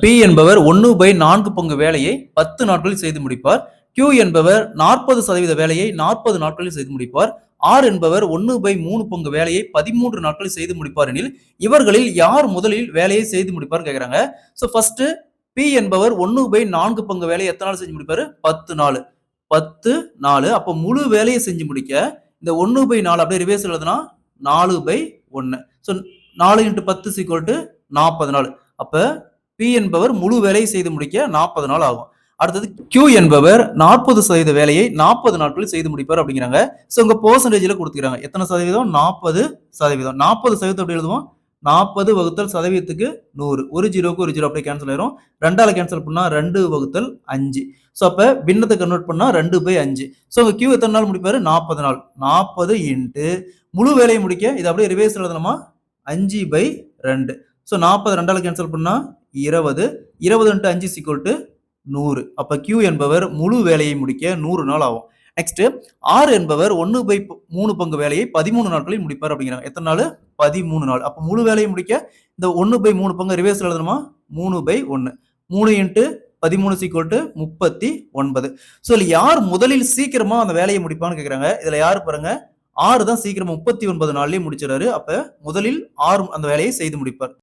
P என்பவர் 1/4 பங்கு வேலையை 10 நாட்களில் செய்து முடிப்பார். Q என்பவர் 40% வேலையை 40 நாட்களில் செய்து முடிப்பார். R என்பவர் 1/3 பங்கு வேலையை 13 நாட்களில் செய்து முடிப்பார் எனில் இவர்களில் யார் முதலில் வேலையை செய்து முடிப்பார் கேக்குறாங்க. சோ ஃபர்ஸ்ட் P என்பவர் 1/4 பங்கு வேலையை எத்தனை நாள் செஞ்சு முடிப்பாரு? 10 நாள். 10 நாள். அப்ப முழு வேலையை செஞ்சு முடிக்க இந்த 1/4 அப்படியே ரிவர்ஸ் எழுதுனா 4/1. சோ 4 × 10 40 நாள். அப்ப P என்பவர் முழு வேலையை செய்து முடிக்க 40 நாள் ஆகும். அடுத்தது Q என்பவர் 40% வேலையை 40 நாட்களில் செய்து முடிப்பார் அப்படிங்கிறாங்க. சோ உங்க பெர்சன்டேஜ்ல கொடுத்துக்கிறாங்க. எத்தனை சதவீதம்? 40%. 40% எப்படி எழுதுவோம்? 40 வகுத்தல் சதவீதத்துக்கு 100. ஒரு ஜீரோக்கு ஒரு ஜீரோ அப்படியே கேன்சல் ஆயிரும். 2ஆல கேன்சல் பண்ணா 2/5. சோ அப்ப பின்னத்தை கன்வெர்ட் பண்ணா 2/5. சோ உங்க Q எத்தனை நாள் முடிப்பாரு? 40 நாள். 40 × முழு வேலையை முடிக்க இது அப்படியே ரிவர்ஸ் எழுதணுமா? 5/2. சோ 40 2ஆல கேன்சல் பண்ணா 20. 20 × 5 100. அப்ப Q என்பவர் முழு வேலையை முடிக்க 100 நாள் ஆகும். நெக்ஸ்ட் R என்பவர் 1/3 பங்கு வேலையை 13 நாட்களில் முடிப்பார் அப்படிங்கிறாங்க. எத்தனை நாள்? 13 நாள். அப்ப முழு வேலையை முடிக்க இந்த 1/3 பங்கு ரிவர்ஸ் எழுதணுமா? 3/1. 3 × 13 39. சோ இதுல யார் முதலில் சீக்கிரமா அந்த வேலையை முடிப்பான்னு கேக்குறாங்க. இதுல யாரு பாருங்க? R தான் சீக்கிரமா 39 நாள்லயே முடிச்சிறாரு. அப்ப முதலில் R அந்த வேலையை செய்து முடிப்பார்.